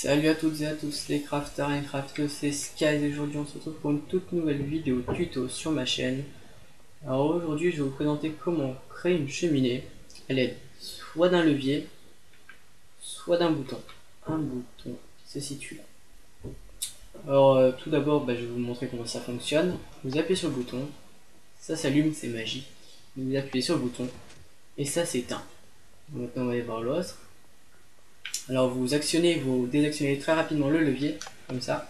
Salut à toutes et à tous les crafters et crafters, c'est Skies et aujourd'hui on se retrouve pour une toute nouvelle vidéo tuto sur ma chaîne. Alors aujourd'hui je vais vous présenter comment créer une cheminée. Elle est soit d'un levier, soit d'un bouton. Un bouton qui se situe là. Alors tout d'abord je vais vous montrer comment ça fonctionne. Vous appuyez sur le bouton, ça s'allume, c'est magique. Vous appuyez sur le bouton et ça s'éteint. Maintenant on va aller voir l'autre. Alors vous désactionnez très rapidement le levier, comme ça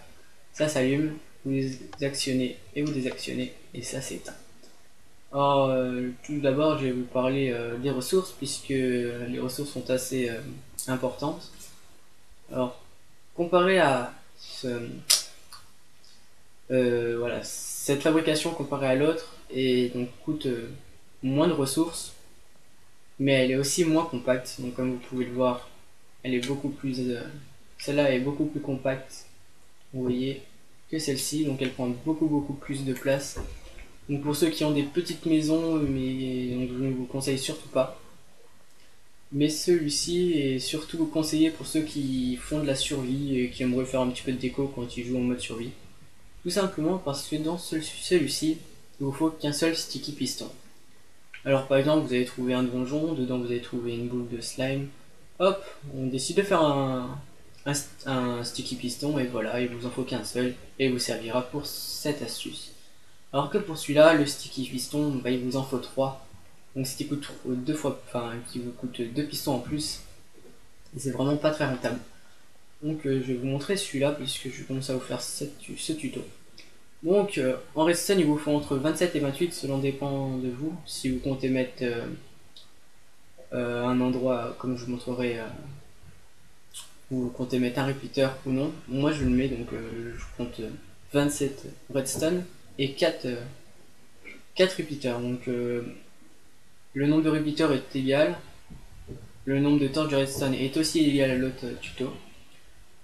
s'allume, vous actionnez et vous désactionnez, et ça s'éteint. Alors tout d'abord je vais vous parler des ressources, puisque les ressources sont assez importantes. Alors comparé à cette fabrication comparée à l'autre, et donc coûte moins de ressources, mais elle est aussi moins compacte, donc comme vous pouvez le voir, elle est beaucoup plus celle-là est beaucoup plus compacte, vous voyez, que celle-ci, donc elle prend beaucoup plus de place. Donc pour ceux qui ont des petites maisons, mais donc je ne vous conseille surtout pas. Mais celui-ci est surtout conseillé pour ceux qui font de la survie et qui aimeraient faire un petit peu de déco quand ils jouent en mode survie. Tout simplement parce que dans celui-ci, il vous faut qu'un seul sticky piston. Alors par exemple, vous allez trouver un donjon, dedans vous allez trouver une boule de slime. Hop, on décide de faire un sticky piston et voilà, il vous en faut qu'un seul et il vous servira pour cette astuce. Alors que pour celui-là, le sticky piston, il vous en faut 3. Donc ce qui coûte qui vous coûte 2 pistons en plus. Et c'est vraiment pas très rentable. Donc je vais vous montrer celui-là puisque je commence à vous faire ce tuto. Donc en redstone, il vous faut entre 27 et 28 selon dépend de vous. Si vous comptez mettre un endroit comme je vous montrerai, vous comptez mettre un repeater ou non. Moi je le mets donc je compte 27 redstone et 4 repeaters. Donc le nombre de repeaters est égal. Le nombre de torches de redstone est aussi égal à l'autre tuto.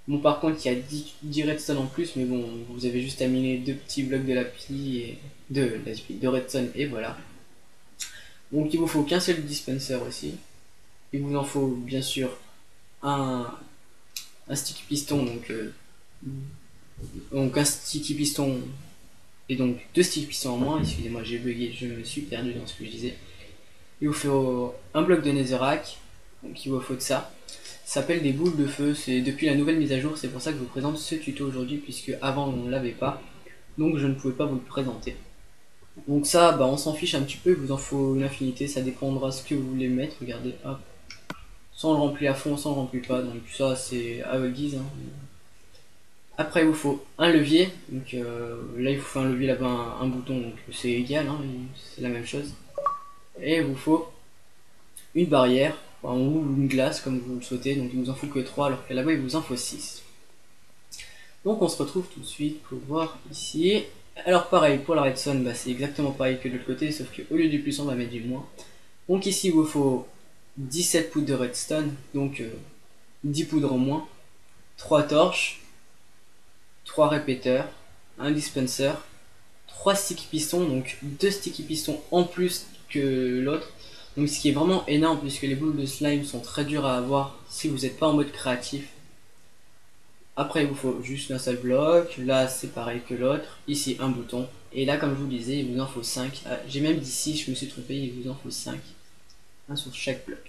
Bon, par contre, il y a 10 redstone en plus, mais bon, vous avez juste à miner 2 petits blocs de lapis et de redstone, et voilà. Donc, il vous faut qu'un seul dispenser aussi. Il vous en faut bien sûr un sticky piston, donc un sticky piston et donc 2 sticky pistons en moins. Excusez-moi, j'ai bugué, je me suis perdu dans ce que je disais. Il vous faut un bloc de netherrack, donc il vous faut de ça. Ça s'appelle des boules de feu, c'est depuis la nouvelle mise à jour, c'est pour ça que je vous présente ce tuto aujourd'hui, puisque avant on ne l'avait pas, donc je ne pouvais pas vous le présenter. Donc ça, on s'en fiche un petit peu, il vous en faut une infinité, ça dépendra ce que vous voulez mettre, regardez, hop. Soit on le remplit à fond, soit on le remplit pas, donc ça c'est à votre guise. Après il vous faut un levier, donc là il vous faut un levier là-bas, un bouton, donc c'est égal, c'est la même chose. Et il vous faut une barrière, ou une glace comme vous le souhaitez, donc il vous en faut que 3 alors que là-bas il vous en faut 6. Donc on se retrouve tout de suite pour voir ici. Alors pareil pour la redstone, c'est exactement pareil que de l'autre côté, sauf qu'au lieu du plus on va mettre du moins. Donc ici il vous faut 17 poudres de redstone, donc 10 poudres en moins, 3 torches, 3 répéteurs, un dispenser, 3 sticky pistons, donc 2 sticky pistons en plus que l'autre. Donc ce qui est vraiment énorme puisque les boules de slime sont très dures à avoir si vous n'êtes pas en mode créatif. Après il vous faut juste un seul bloc, là c'est pareil que l'autre, ici un bouton, et là comme je vous disais il vous en faut 5, j'ai même dit 6, je me suis trompé, il vous en faut 5, un sur chaque bloc.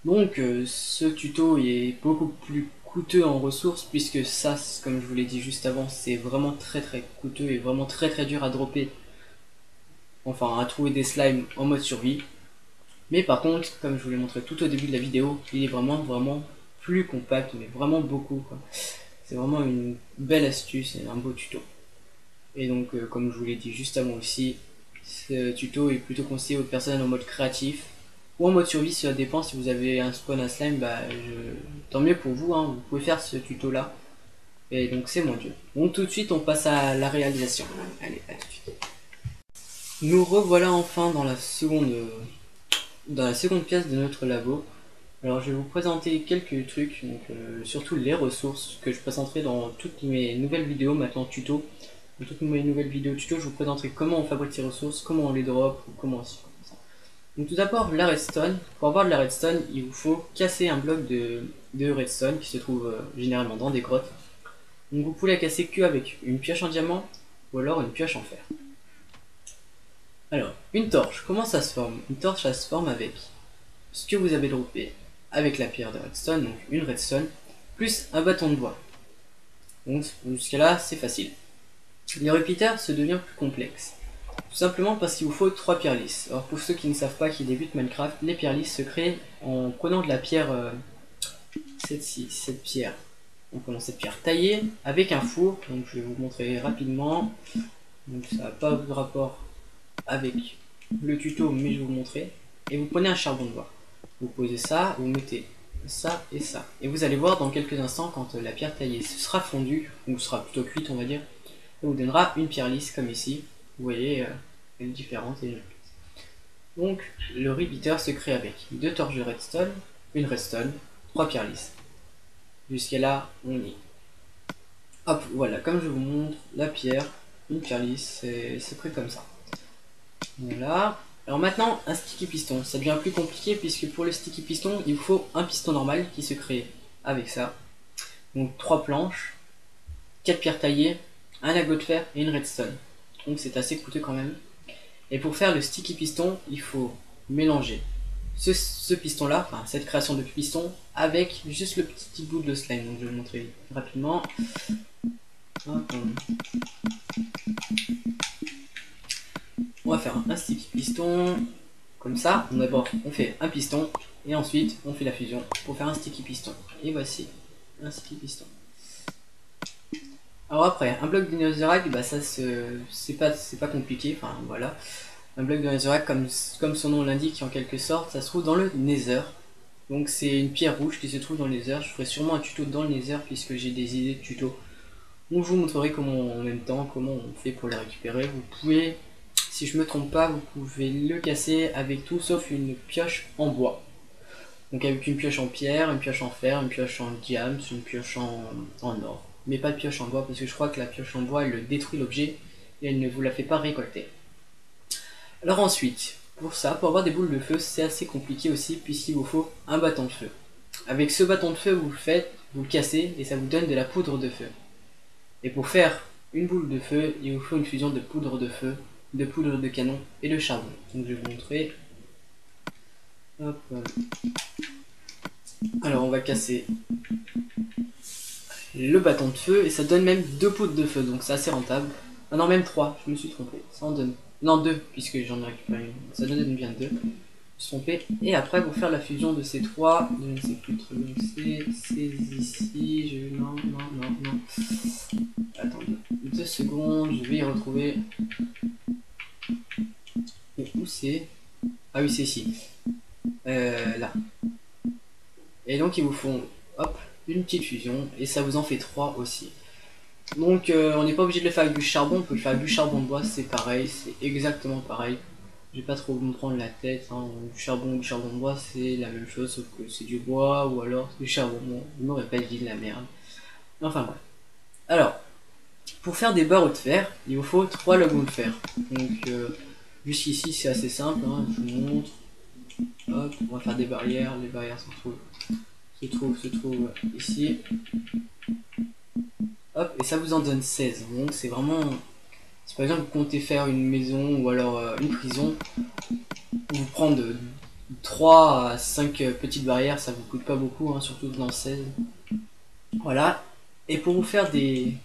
Donc ce tuto est beaucoup plus coûteux en ressources puisque ça, comme je vous l'ai dit juste avant, c'est vraiment très coûteux et vraiment très dur à dropper, enfin à trouver des slimes en mode survie. Mais par contre, comme je vous l'ai montré tout au début de la vidéo, il est vraiment plus compact, mais vraiment beaucoup. C'est vraiment une belle astuce et un beau tuto. Et donc, comme je vous l'ai dit juste avant aussi, ce tuto est plutôt conseillé aux personnes en mode créatif ou en mode survie, ça dépend. Si vous avez un spawn à slime, tant mieux pour vous, vous pouvez faire ce tuto là. Et donc c'est mon dieu. Donc tout de suite on passe à la réalisation. Allez, à tout de suite. Nous revoilà enfin dans la seconde pièce de notre labo. Alors je vais vous présenter quelques trucs, donc surtout les ressources que je présenterai dans toutes mes nouvelles vidéos maintenant tuto. Dans toutes mes nouvelles vidéos tuto, je vous présenterai comment on fabrique ces ressources, comment on les drop, ou comment ça. Donc tout d'abord la redstone. Pour avoir de la redstone, il vous faut casser un bloc de redstone qui se trouve généralement dans des grottes. Donc vous pouvez la casser qu'avec une pioche en diamant ou alors une pioche en fer. Alors, une torche, comment ça se forme? Une torche, ça se forme avec ce que vous avez droppé avec la pierre de redstone, donc une redstone, plus un bâton de bois. Donc jusqu'à là, c'est facile. Les repeaters se devient plus complexe. Tout simplement parce qu'il vous faut 3 pierres lisses. Alors pour ceux qui ne savent pas, qui débutent Minecraft, les pierres lisses se créent en prenant de la pierre, cette pierre. En prenant cette pierre taillée avec un four, donc je vais vous montrer rapidement. Donc ça n'a pas de rapport avec le tuto, mais je vais vous montrer. Et vous prenez un charbon de bois. Vous posez ça, vous mettez ça et ça. Et vous allez voir dans quelques instants, quand la pierre taillée sera fondue, ou sera plutôt cuite on va dire, ça vous donnera une pierre lisse comme ici. Vous voyez, elle est différente et donc le repeater se crée avec 2 torches de redstone, une redstone, 3 pierres lisses. Jusqu'à là, on y est. Hop, voilà, comme je vous montre, la pierre, une pierre lisse, c'est prêt comme ça. Voilà. Alors maintenant, un sticky piston. Ça devient plus compliqué puisque pour le sticky piston, il vous faut un piston normal qui se crée avec ça. Donc 3 planches, 4 pierres taillées, un agot de fer et une redstone. Donc c'est assez coûteux quand même. Et pour faire le sticky piston, il faut mélanger ce piston là, enfin cette création de piston, avec juste le petit bout de slime. Donc je vais vous montrer rapidement. Hop, on va faire un sticky piston comme ça. D'abord on fait un piston et ensuite on fait la fusion pour faire un sticky piston. Et voici un sticky piston. Alors après, un bloc de netherrack, bah ça c'est pas compliqué, enfin voilà. Un bloc de netherrack, comme son nom l'indique en quelque sorte, ça se trouve dans le nether. Donc c'est une pierre rouge qui se trouve dans le nether. Je ferai sûrement un tuto dans le nether puisque j'ai des idées de tuto. Donc je vous montrerai comment en même temps, comment on fait pour les récupérer. Vous pouvez, si je me trompe pas, vous pouvez le casser avec tout sauf une pioche en bois. Donc avec une pioche en pierre, une pioche en fer, une pioche en diams, une pioche en or. Mais pas de pioche en bois parce que je crois que la pioche en bois elle détruit l'objet et elle ne vous la fait pas récolter. Alors ensuite, pour ça, pour avoir des boules de feu, c'est assez compliqué aussi puisqu'il vous faut un bâton de feu. Avec ce bâton de feu, vous le faites, vous le cassez et ça vous donne de la poudre de feu. Et pour faire une boule de feu, il vous faut une fusion de poudre de feu, de poudre de canon et de charbon. Donc je vais vous montrer. Hop. Alors on va casser le bâton de feu et ça donne même 2 poudres de feu, donc c'est assez rentable. Ah non, même 3, je me suis trompé. Ça en donne. Non, 2, puisque j'en ai récupéré une. Ça donne bien 2. Je me suis trompé. Et après, pour faire la fusion de ces 3, je ne sais plus trop où c'est ici. Non. Attendez 2 secondes, je vais y retrouver. Et où c'est? Ah oui, c'est ici. Là. Et donc, ils vous font, hop, une petite fusion. Et ça vous en fait 3 aussi. Donc on n'est pas obligé de le faire avec du charbon, on peut le faire avec du charbon de bois, c'est pareil, c'est exactement pareil. Je vais pas trop me prendre la tête, hein. Du charbon ou du charbon de bois c'est la même chose, sauf que c'est du bois ou alors du charbon. Bon, je me répète, je dis de la merde. Enfin bref. Alors, pour faire des barreaux de fer, il vous faut 3 logons de fer. Donc jusqu'ici c'est assez simple, hein. Je vous montre. Hop, on va faire des barrières, les barrières se trouvent ici. Hop, et ça vous en donne 16. Donc c'est vraiment... Si par exemple vous comptez faire une maison ou alors une prison, vous prendre 3 à 5 petites barrières, ça vous coûte pas beaucoup, hein, surtout dans 16. Voilà. Et pour vous faire des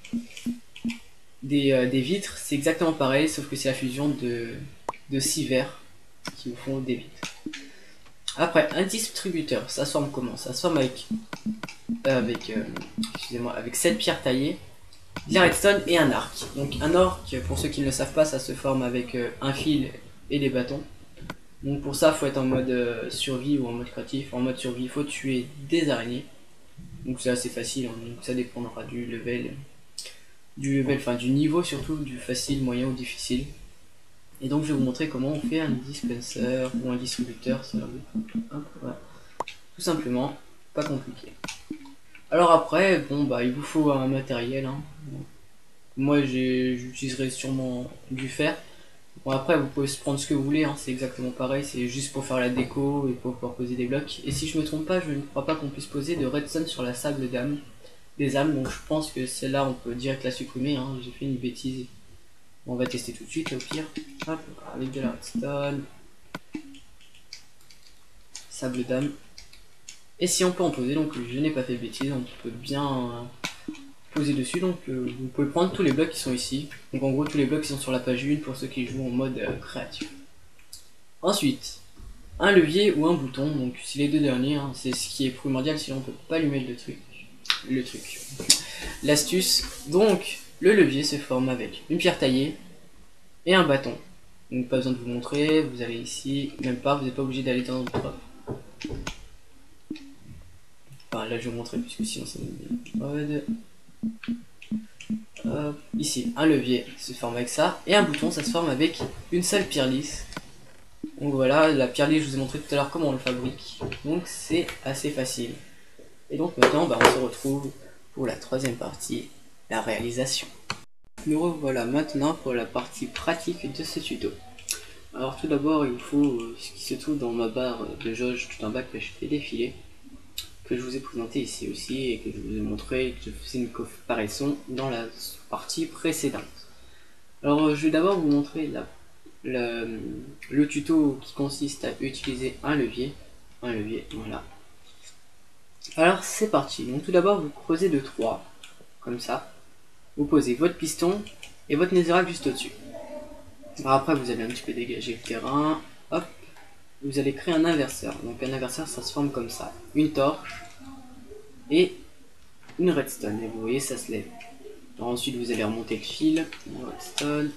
vitres, c'est exactement pareil, sauf que c'est la fusion de 6 verres qui vous font des vitres. Après, un distributeur, ça se forme comment? Ça se forme avec 7 pierres taillées, de la redstone et un arc. Donc un arc, pour ceux qui ne le savent pas, ça se forme avec un fil et des bâtons. Donc pour ça, il faut être en mode survie ou en mode créatif. En mode survie, il faut tuer des araignées. Donc c'est assez facile, hein. Donc ça dépendra du level, enfin du niveau surtout, du facile, moyen ou difficile. Et donc je vais vous montrer comment on fait un dispenser ou un distributeur. Voilà. Tout simplement, pas compliqué. Alors après, bon bah il vous faut un matériel, hein. Moi j'utiliserai sûrement du fer. Bon après vous pouvez se prendre ce que vous voulez, hein, c'est exactement pareil, c'est juste pour faire la déco et pour pouvoir poser des blocs. Et si je me trompe pas, je ne crois pas qu'on puisse poser de redstone sur la sable d'âme. Des âmes, donc je pense que celle-là on peut direct la supprimer, hein, j'ai fait une bêtise. On va tester tout de suite au pire. Hop, avec de la redstone. Sable d'âme. Et si on peut en poser, donc je n'ai pas fait de bêtises, on peut bien poser dessus, donc vous pouvez prendre tous les blocs qui sont ici. Donc en gros tous les blocs qui sont sur la page 1 pour ceux qui jouent en mode créatif. Ensuite, un levier ou un bouton, donc c'est les deux derniers, hein, c'est ce qui est primordial, sinon on peut pas lui mettre le truc. L'astuce, donc le levier se forme avec une pierre taillée et un bâton. Donc pas besoin de vous montrer, vous allez ici, même pas, vous n'êtes pas obligé d'aller dans le propre. Enfin là je vais vous montrer puisque sinon ça me ici, un levier se forme avec ça, et un bouton ça se forme avec une seule pierre lisse. Donc voilà, la pierre lisse je vous ai montré tout à l'heure comment on le fabrique, donc c'est assez facile. Et donc maintenant bah, on se retrouve pour la troisième partie, la réalisation. Nous revoilà maintenant pour la partie pratique de ce tuto. Alors tout d'abord il faut ce qui se trouve dans ma barre de jauge tout en bas que je fais défiler, que je vous ai présenté ici aussi et que je vous ai montré que je faisais une comparaison dans la partie précédente. Alors je vais d'abord vous montrer le tuto qui consiste à utiliser un levier, voilà. Alors c'est parti, donc tout d'abord vous creusez de 3, comme ça, vous posez votre piston et votre netherrack juste au-dessus. Alors après vous allez un petit peu dégager le terrain, hop, vous allez créer un inverseur. Donc un inverseur ça se forme comme ça, une torche et une redstone, et vous voyez ça se lève. Alors ensuite vous allez remonter le fil, une redstone.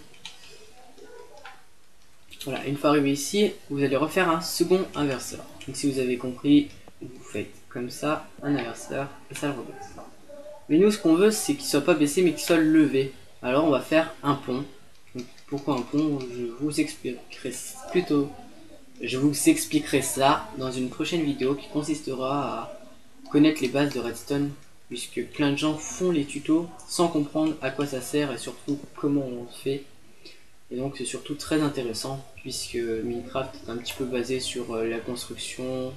Voilà, une fois arrivé ici, vous allez refaire un second inverseur. Donc si vous avez compris, vous faites comme ça, un inverseur, et ça le rebaisse. Mais nous ce qu'on veut c'est qu'il soit pas baissé mais qu'il soit levé. Alors on va faire un pont. Donc, pourquoi un pont? Je vous expliquerai ça dans une prochaine vidéo qui consistera à connaître les bases de redstone, puisque plein de gens font les tutos sans comprendre à quoi ça sert et surtout comment on le fait. Et donc c'est surtout très intéressant puisque Minecraft est un petit peu basé sur la construction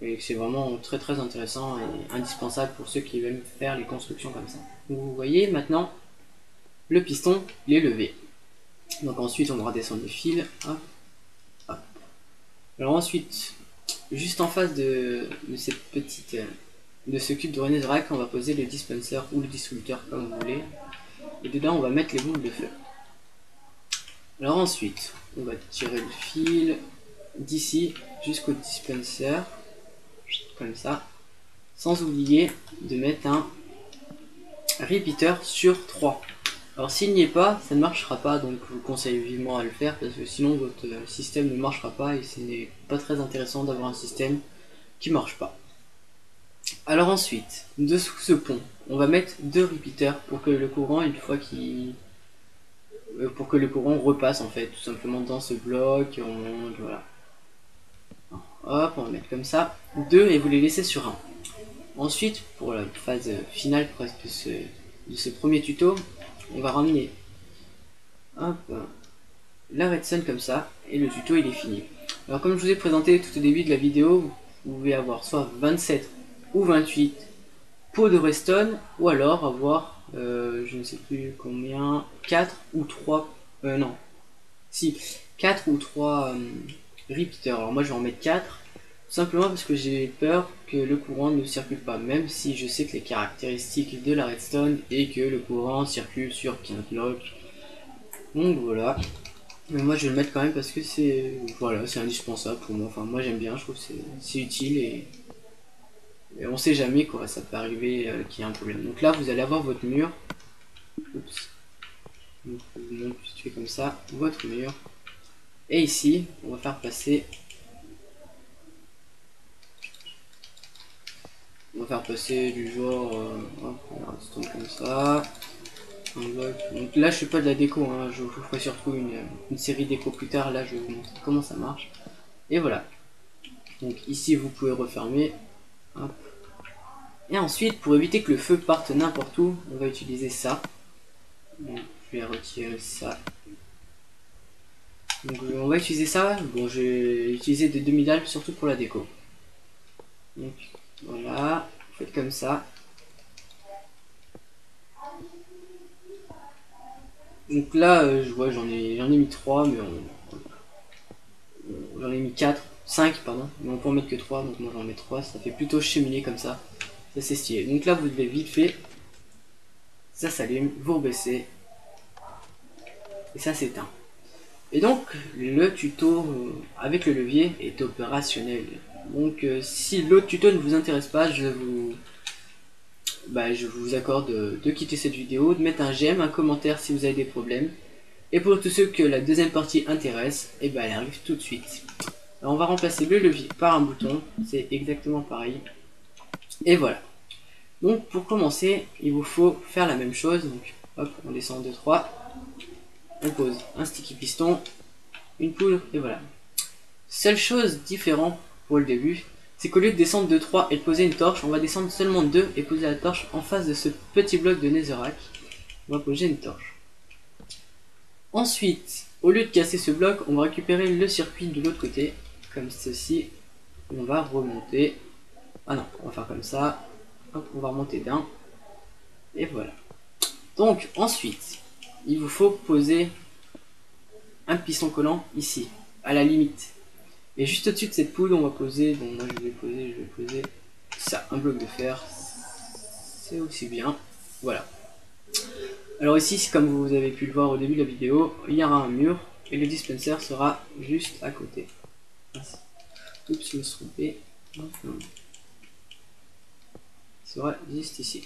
et que c'est vraiment très intéressant et indispensable pour ceux qui aiment faire les constructions comme ça. Vous voyez maintenant le piston il est levé. Donc ensuite on va redescendre le fil. Hop, hop. Alors ensuite, juste en face de cette petite de ce cube de netherrack, on va poser le dispenser ou le distributeur comme vous voulez. Et dedans on va mettre les boules de feu. Alors ensuite, on va tirer le fil d'ici jusqu'au dispenser, comme ça, sans oublier de mettre un repeater sur 3. Alors s'il n'y est pas, ça ne marchera pas, donc je vous conseille vivement à le faire, parce que sinon votre système ne marchera pas, et ce n'est pas très intéressant d'avoir un système qui marche pas. Alors ensuite, dessous ce pont, on va mettre 2 repeaters pour que le courant, une fois qu'il... pour que le courant repasse en fait, tout simplement dans ce bloc, on monte, voilà. Hop, on va mettre comme ça, 2 et vous les laissez sur 1. Ensuite, pour la phase finale presque de ce premier tuto, on va ramener hop, la redstone comme ça, et le tuto il est fini. Alors comme je vous ai présenté tout au début de la vidéo, vous pouvez avoir soit 27 ou 28 pots de redstone, ou alors avoir, je ne sais plus combien, 4 ou 3, non, si, 4 ou 3 repeaters. Alors moi je vais en mettre 4, tout simplement parce que j'ai peur que le courant ne circule pas, même si je sais que les caractéristiques de la redstone est que le courant circule sur 15 blocs. Donc voilà. Mais moi je vais le mettre quand même parce que c'est voilà, c'est indispensable pour moi. Enfin moi j'aime bien, je trouve que c'est utile et on sait jamais quoi, ça peut arriver qu'il y ait un problème. Donc là vous allez avoir votre mur. Oups. Donc je vous montre vite fait comme ça, votre mur. Et ici, on va faire passer. On va faire passer du genre hop, comme ça. Un bloc. Donc là je fais pas de la déco, hein. Je vous ferai surtout une série déco plus tard, là je vais vous montrer comment ça marche. Et voilà. Donc ici vous pouvez refermer. Hop. Et ensuite pour éviter que le feu parte n'importe où, on va utiliser ça. Donc je vais retirer ça. Donc on va utiliser ça. Bon, je vais utiliser des demi-dalles surtout pour la déco. Donc voilà, faites comme ça. Donc là, je vois, j'en ai mis 3, mais j'en ai mis 4, 5 pardon, mais on peut en mettre que 3, donc moi j'en mets 3, ça fait plutôt cheminée comme ça. Ça c'est stylé. Donc là vous devez vite fait, ça s'allume, vous rebaissez, et ça s'éteint. Et donc le tuto avec le levier est opérationnel. Donc si l'autre tuto ne vous intéresse pas, je vous accorde de quitter cette vidéo, de mettre un j'aime, un commentaire si vous avez des problèmes. Et pour tous ceux que la deuxième partie intéresse, et elle arrive tout de suite. Alors on va remplacer le levier par un bouton, c'est exactement pareil. Et voilà. Donc pour commencer, il vous faut faire la même chose. Donc hop, on descend 2, 3. On pose un sticky piston, une poudre, et voilà. Seule chose différente pour le début, c'est qu'au lieu de descendre 2, 3 et de poser une torche, on va descendre seulement 2 et poser la torche en face de ce petit bloc de netherrack. On va poser une torche. Ensuite, au lieu de casser ce bloc, on va récupérer le circuit de l'autre côté, comme ceci. On va remonter. Ah non, on va faire comme ça. Hop, on va remonter d'un. Et voilà. Donc ensuite, il vous faut poser un piston collant ici, à la limite. Et juste au-dessus de cette poudre, on va poser, bon moi je vais poser ça, un bloc de fer. C'est aussi bien. Voilà. Alors ici, comme vous avez pu le voir au début de la vidéo, il y aura un mur et le dispenser sera juste à côté. Oups, je me suis trompé. Il sera juste ici.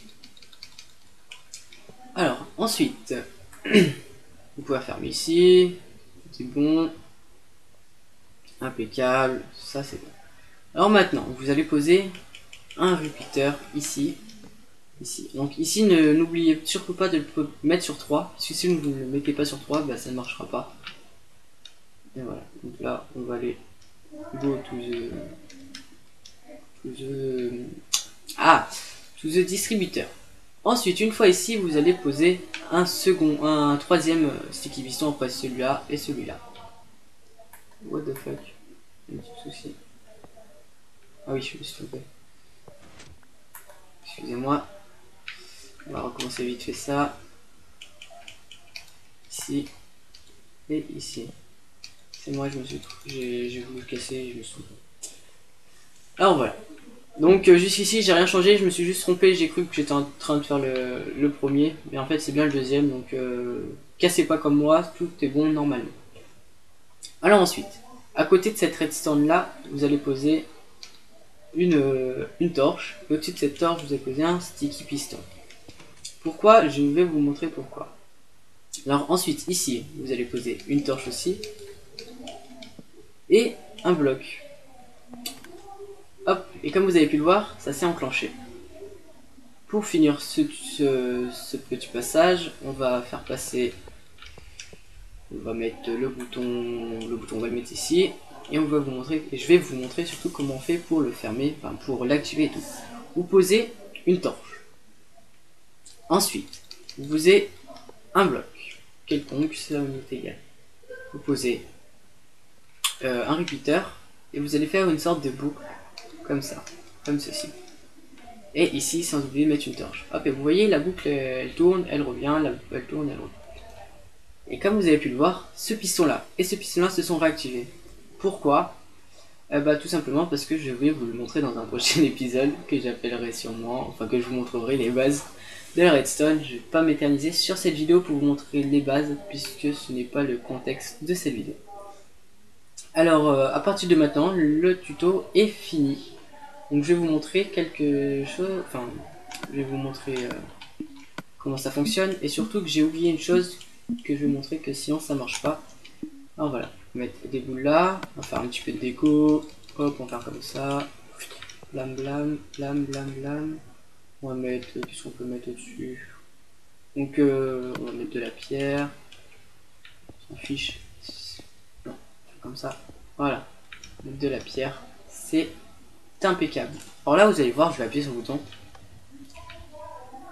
Alors, ensuite, vous pouvez fermer ici. C'est bon. Impeccable. Ça, c'est bon. Alors maintenant, vous allez poser un repeater ici. Ici. Donc ici, n'oubliez surtout pas de le mettre sur 3. Parce que si vous ne le mettez pas sur 3, bah, ça ne marchera pas. Et voilà. Donc là, on va aller go to the distributeur. Ensuite, une fois ici, vous allez poser un troisième sticky piston après celui-là et celui-là. What the fuck? Un petit souci. Ah oui, je me suis trompé. Excusez-moi. On va recommencer vite fait ça. Ici. Et ici. C'est moi, je me suis trompé. J'ai voulu le casser, je me suis trompé. Alors voilà. Donc jusqu'ici j'ai rien changé, je me suis juste trompé, j'ai cru que j'étais en train de faire le premier, mais en fait c'est bien le deuxième, donc cassez pas comme moi, tout est bon normalement. Alors ensuite, à côté de cette redstone là, vous allez poser une torche, et au-dessus de cette torche vous allez poser un sticky piston. Pourquoi? Je vais vous montrer pourquoi. Alors ensuite ici, vous allez poser une torche aussi, et un bloc. Hop, et comme vous avez pu le voir, ça s'est enclenché. Pour finir ce petit passage, on va faire passer, on va mettre le bouton on va le mettre ici, et on va vous montrer, et je vais vous montrer surtout comment on fait pour le fermer, enfin pour l'activer et tout. Vous posez une torche. Ensuite, vous posez un bloc, quelconque, ça m'est égal. Vous posez un repeater, et vous allez faire une sorte de boucle, comme ça, comme ceci. Et ici, sans oublier de mettre une torche. Hop, et vous voyez, la boucle, elle tourne, elle revient, la boucle, elle tourne, elle revient. Et comme vous avez pu le voir, ce piston-là et ce piston-là se sont réactivés. Pourquoi? Tout simplement parce que je vais vous le montrer dans un prochain épisode, que j'appellerai sûrement, enfin que je vous montrerai les bases de la redstone. Je ne vais pas m'éterniser sur cette vidéo pour vous montrer les bases, puisque ce n'est pas le contexte de cette vidéo. Alors, à partir de maintenant, le tuto est fini. Donc je vais vous montrer quelque chose, enfin je vais vous montrer comment ça fonctionne, et surtout que j'ai oublié une chose que je vais montrer, que sinon ça marche pas. Alors voilà, on va mettre des boules là, on va faire un petit peu de déco, hop on va faire comme ça, blam blam, blam blam blam, on va mettre, qu'est-ce qu'on peut mettre au-dessus, donc on va mettre de la pierre, on s'en fiche, non, on fait comme ça, voilà, mettre de la pierre, c'est impeccable. Alors là vous allez voir, je vais appuyer sur le bouton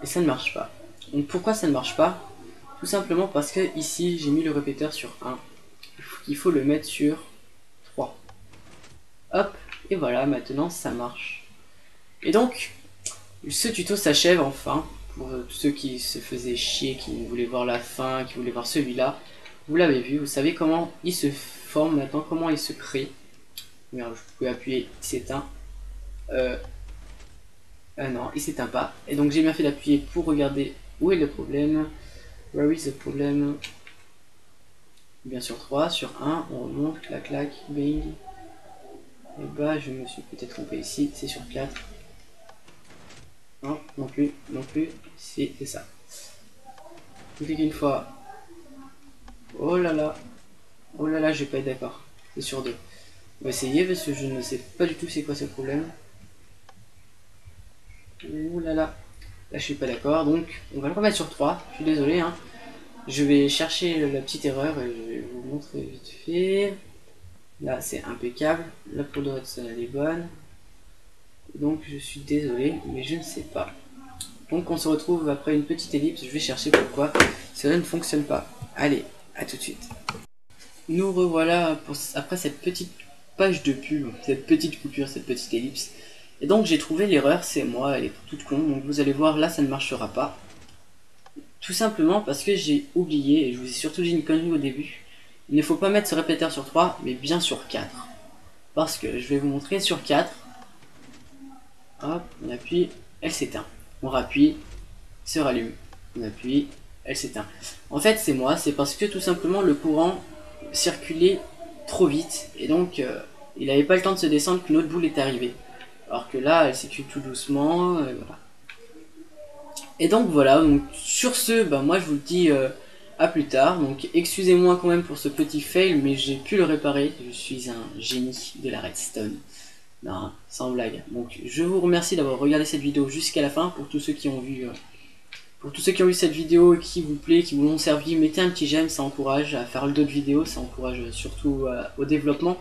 et ça ne marche pas. Donc pourquoi ça ne marche pas? Tout simplement parce que ici j'ai mis le répéteur sur 1. qu'il faut le mettre sur 3. Hop, et voilà, maintenant ça marche. Et donc, ce tuto s'achève enfin. Pour tous ceux qui se faisaient chier, qui voulaient voir la fin, qui voulaient voir celui-là. Vous l'avez vu, vous savez comment il se forme maintenant, comment il se crée. Merde, vous pouvez appuyer, il s'éteint. Non, il s'éteint pas. Et donc j'ai bien fait d'appuyer pour regarder où est le problème. Where is the problem? Bien sur 3, sur 1, on remonte, clac clac, bing. Et bah je me suis peut-être trompé ici, c'est sur 4. Non, non plus, c'est ça. Vous cliquez une fois. Oh là là, je vais pas être d'accord. C'est sur 2. On va essayer parce que je ne sais pas du tout c'est quoi ce problème. Ouh là là, là je suis pas d'accord, donc on va le remettre sur 3. Je suis désolé, hein. Je vais chercher la petite erreur et je vais vous montrer vite fait. Là c'est impeccable, la pour de Hudson elle est bonne. Donc je suis désolé, mais je ne sais pas. Donc on se retrouve après une petite ellipse, je vais chercher pourquoi cela ne fonctionne pas. Allez, à tout de suite. Nous revoilà après cette petite page de pub, cette petite coupure, cette petite ellipse. Et donc j'ai trouvé l'erreur, c'est moi, elle est toute con, donc vous allez voir là ça ne marchera pas. Tout simplement parce que j'ai oublié, et je vous ai surtout dit une connerie au début, il ne faut pas mettre ce répéteur sur 3, mais bien sur 4. Parce que je vais vous montrer sur 4. Hop, on appuie, elle s'éteint. On rappuie, se rallume. On appuie, elle s'éteint. En fait c'est moi, c'est parce que tout simplement le courant circulait trop vite, et donc il n'avait pas le temps de se descendre qu'une autre boule est arrivée. Alors que là, elle circule tout doucement, voilà. Et donc voilà, donc sur ce, bah moi je vous le dis à plus tard. Donc excusez-moi quand même pour ce petit fail, mais j'ai pu le réparer. Je suis un génie de la redstone. Non, sans blague. Donc je vous remercie d'avoir regardé cette vidéo jusqu'à la fin. Pour tous ceux qui ont vu, cette vidéo et qui vous plaît, qui vous l'ont servi, mettez un petit j'aime, ça encourage à faire d'autres vidéos, ça encourage surtout au développement.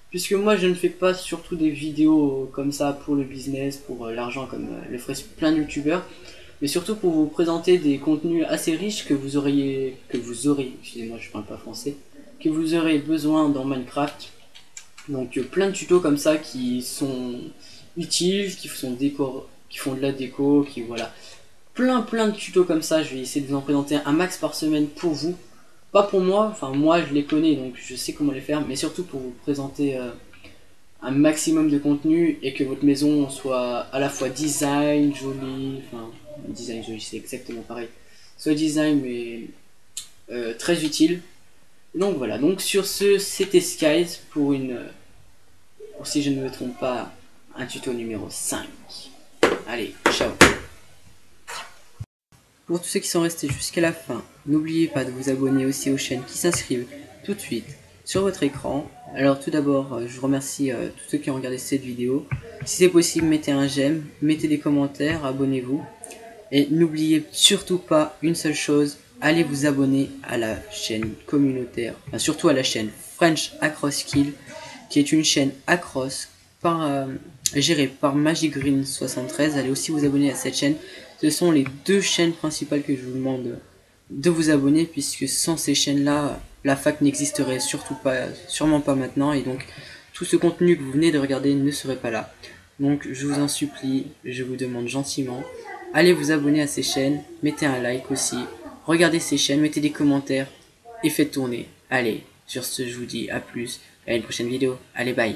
Puisque moi je ne fais pas surtout des vidéos comme ça pour le business, pour l'argent comme le feraient plein de youtubeurs, mais surtout pour vous présenter des contenus assez riches que vous aurez, excusez-moi je parle pas français, que vous aurez besoin dans Minecraft. Donc plein de tutos comme ça qui sont utiles, qui font de la déco, qui voilà. Plein de tutos comme ça, je vais essayer de vous en présenter un max par semaine pour vous. Pas pour moi, enfin moi je les connais donc je sais comment les faire, mais surtout pour vous présenter un maximum de contenu et que votre maison soit à la fois design, jolie, enfin design joli c'est exactement pareil, soit design mais très utile. Donc voilà, donc sur ce c'était Skies pour si je ne me trompe pas, un tuto numéro 5. Allez, ciao. Pour tous ceux qui sont restés jusqu'à la fin, n'oubliez pas de vous abonner aussi aux chaînes qui s'inscrivent tout de suite sur votre écran. Alors tout d'abord, je remercie tous ceux qui ont regardé cette vidéo. Si c'est possible, mettez un j'aime, mettez des commentaires, abonnez-vous. Et n'oubliez surtout pas une seule chose, allez vous abonner à la chaîne communautaire, enfin, surtout à la chaîne French Across Skill, qui est une chaîne Across gérée par MagicGreen73. Allez aussi vous abonner à cette chaîne. Ce sont les deux chaînes principales que je vous demande de vous abonner, puisque sans ces chaînes-là, la fac n'existerait sûrement pas maintenant, et donc tout ce contenu que vous venez de regarder ne serait pas là. Donc je vous en supplie, je vous demande gentiment, allez vous abonner à ces chaînes, mettez un like aussi, regardez ces chaînes, mettez des commentaires et faites tourner. Allez, sur ce je vous dis à plus, à une prochaine vidéo, allez bye.